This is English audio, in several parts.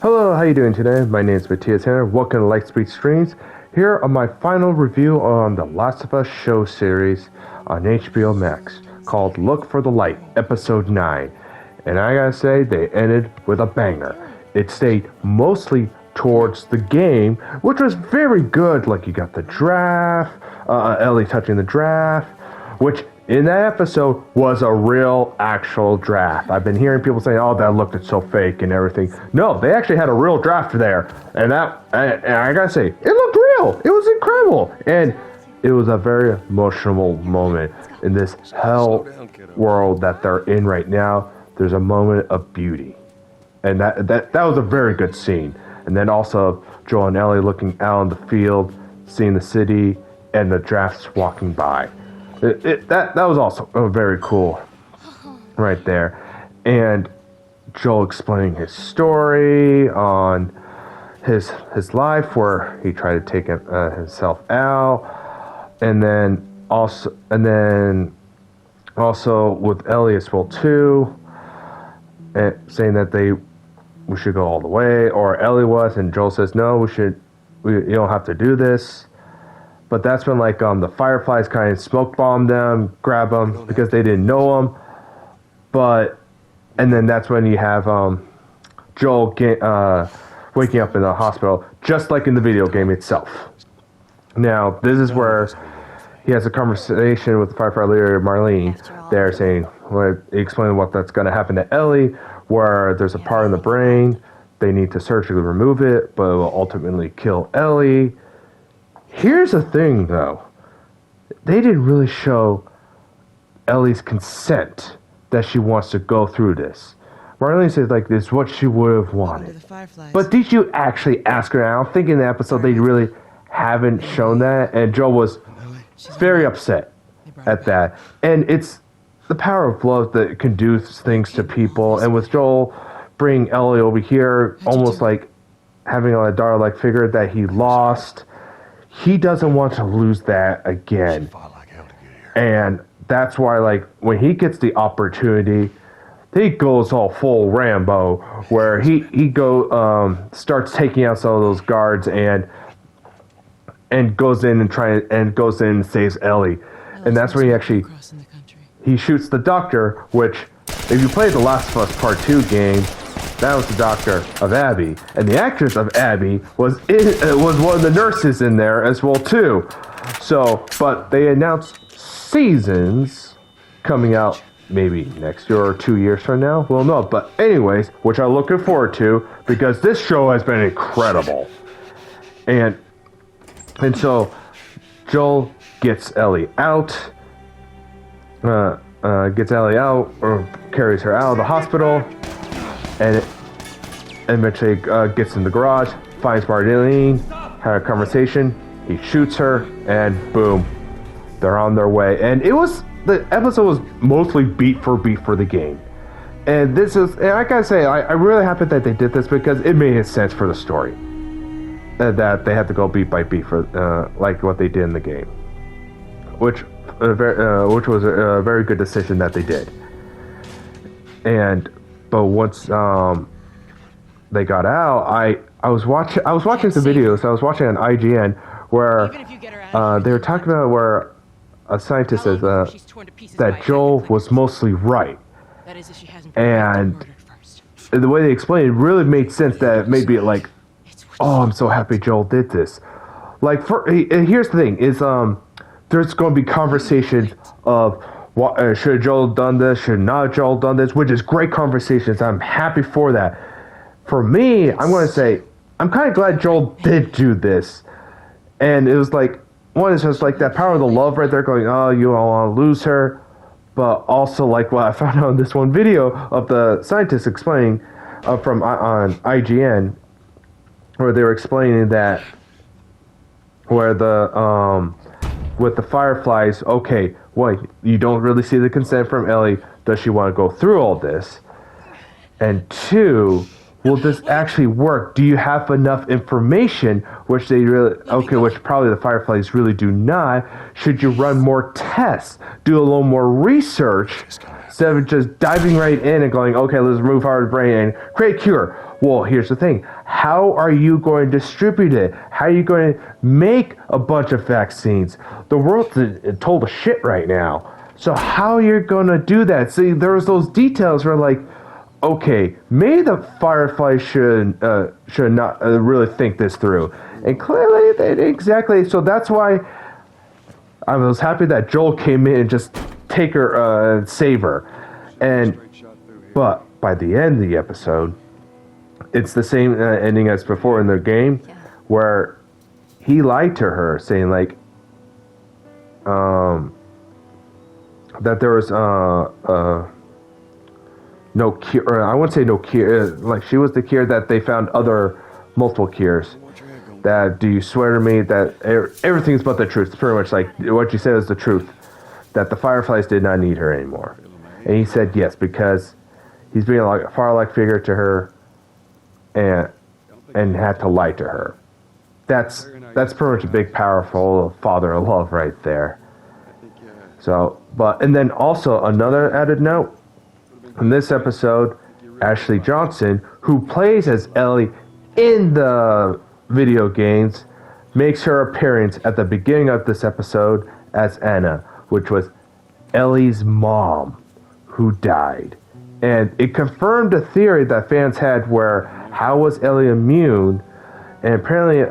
Hello, how you doing today? My name is Matthias Hanner. Welcome to Lightspeed Streams. Here are my final review on the Last of Us show series on HBO Max called Look for the Light, Episode 9. And I gotta say, they ended with a banger. It stayed mostly towards the game, which was very good. Like, you got the draft, Ellie touching the draft, which in that episode was a real actual draft. I've been hearing people saying, oh, that looked so fake and everything. No, they actually had a real draft there. And I gotta say, it looked real. It was incredible. And it was a very emotional moment in this hell world that they're in right now. There's a moment of beauty. And that was a very good scene. And then also Joel and Ellie looking out on the field, seeing the city, and the drafts walking by. That was also very cool right there. And Joel explaining his story on his life where he tried to take himself out, and then also with Ellie as well too, and saying that we should go all the way, or Ellie was, and Joel says no, you don't have to do this. But that's when the Fireflies kind of smoke bomb them, grab them because they didn't know them. And then that's when you have Joel waking up in the hospital, just like in the video game itself. Now this is where he has a conversation with the Firefly leader Marlene. They're explaining what that's going to happen to Ellie, where there's a part in the brain they need to surgically remove it, but it will ultimately kill Ellie. Here's the thing, though. They didn't really show Ellie's consent that she wants to go through this. Marlene says, this is what she would have wanted. But did you actually ask her? I don't think in the episode they really haven't shown that. And Joel was very upset at that. And it's the power of love that can do things to people. And with Joel bringing Ellie over here, almost like having a daughter-like figure that he lost, he doesn't want to lose that again. And that's why, when he gets the opportunity, he goes all full Rambo, where he starts taking out some of those guards and goes in and saves Ellie. And that's when he shoots the doctor, which, if you played the Last of Us Part 2 game, that was the doctor of Abby, and the actress of Abby was one of the nurses in there as well too. So, but they announced seasons coming out maybe next year or 2 years from now. We'll know. But anyways, which I'm looking forward to because this show has been incredible. And so Joel gets Ellie out, or carries her out of the hospital. And eventually gets in the garage, finds Marlene, had a conversation, he shoots her, and boom, they're on their way. And the episode was mostly beat for the game. And I gotta say, I'm really happy that they did this because it made sense for the story. That they had to go beat by beat for like what they did in the game. Which was a very good decision that they did. But once they got out, I was watching some videos. I was watching on IGN where they were talking about where a scientist says that Joel was mostly right, and the way they explained it really made sense. That it made me oh, I'm so happy Joel did this. Here's the thing: is there's going to be conversations of, should Joel have done this? Should not Joel have done this? Which is great conversations. I'm happy for that. For me, I'm going to say, I'm kind of glad Joel did do this. And it was one is just that power of the love right there going, oh, you don't want to lose her. But also what I found out in this one video of the scientists explaining on IGN, where they were explaining that where with the Fireflies, okay, you don't really see the consent from Ellie. Does she want to go through all this? And two, will this actually work? Do you have enough information, which probably the Fireflies really do not? Should you run more tests, do a little more research, instead of just diving right in and going, okay, let's remove our brain and create cure. Well, here's the thing. How are you going to distribute it? How are you going to make a bunch of vaccines? The world's told to shit right now. So how are you going to do that? See, there was those details where like, okay, maybe the Firefly should not really think this through. And clearly, they didn't exactly. So that's why I was happy that Joel came in and just take her and save her. But by the end of the episode, it's the same ending as before in the game, where he lied to her, saying like, that there was no cure. Or I wouldn't say no cure. Like she was the cure, that they found multiple cures. That, do you swear to me that everything's but the truth? It's pretty much like what you said is the truth. That the Fireflies did not need her anymore. And he said yes, because he's being like a far-like figure to her, and had to lie to her. That's pretty much a big, powerful father of love right there. So, and then also another added note, in this episode, Ashley Johnson, who plays as Ellie in the video games, makes her appearance at the beginning of this episode as Anna, which was Ellie's mom, who died. And it confirmed a theory that fans had where, how was Ellie immune? And apparently,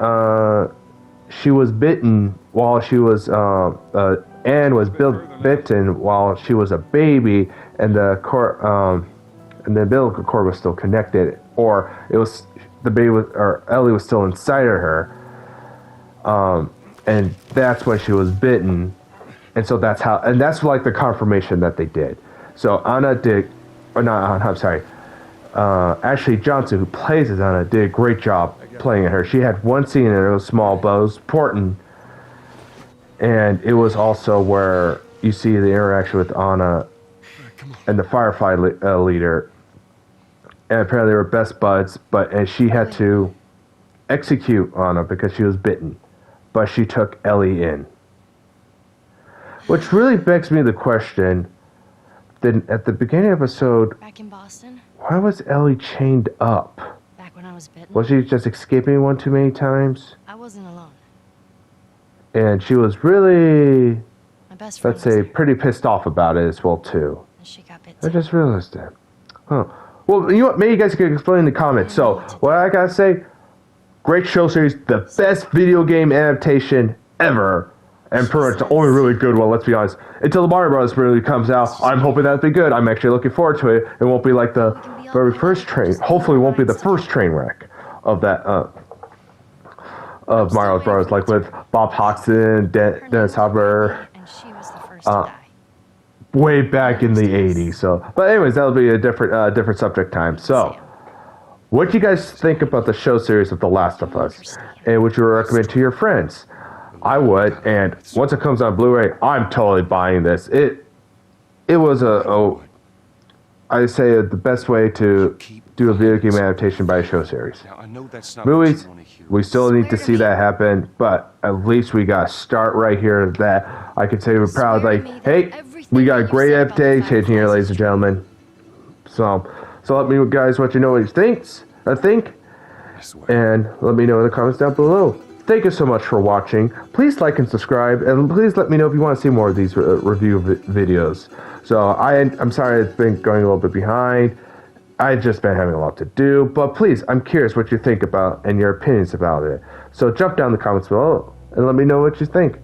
she was bitten while she was, Anne was bitten while she was a baby, and the umbilical cord was still connected, or it was the baby or Ellie was still inside of her, and that's when she was bitten, and so that's like the confirmation that they did. So Ashley Johnson, who plays as Anna, did a great job playing her. She had one scene and it was small, but it was important. And it was also where you see the interaction with Anna and the Firefly leader. And apparently they were best buds, and she had to execute Anna because she was bitten. But she took Ellie in. Which really begs me the question, then at the beginning of the episode, back in Boston, why was Ellie chained up? back when I was bitten, Was she just escaping one too many times? I wasn't alone. And she was really, My best friend let's say, pretty pissed off about it as well, too. and she got bit I too. just realized that. Huh. Well, you know what? Maybe you guys can explain in the comments. So, what I gotta say, great show series, the best video game adaptation ever. And pretty much the only really good one, let's be honest. Until the Mario Bros. Movie comes out, I'm hoping that'll be good. I'm actually looking forward to it. It won't be like the very first train. Hopefully, it won't be the first train wreck of that, of Mario Bros. Like with Bob Hoxton, Dennis Hopper, And she was the first to die. way back in the 80s. So, but anyways, that'll be a different subject time. So, what do you guys think about the show series of The Last of Us? And would you recommend to your friends? I would, and once it comes on Blu-ray, I'm totally buying this. It was I say the best way to do a video game adaptation by a show series. Movies, we still need to see that happen, but at least we got to start right here. That I can say we're proud. Like, hey, we got a great adaptation here, ladies and gentlemen. So let me guys what you know what you think, and let me know in the comments down below. Thank you so much for watching. Please like and subscribe, and please let me know if you want to see more of these review videos. So I'm sorry it's been going a little bit behind. I've just been having a lot to do, but please, I'm curious what you think about and your opinions about it. So jump down in the comments below and let me know what you think.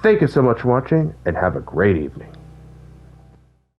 Thank you so much for watching, and have a great evening.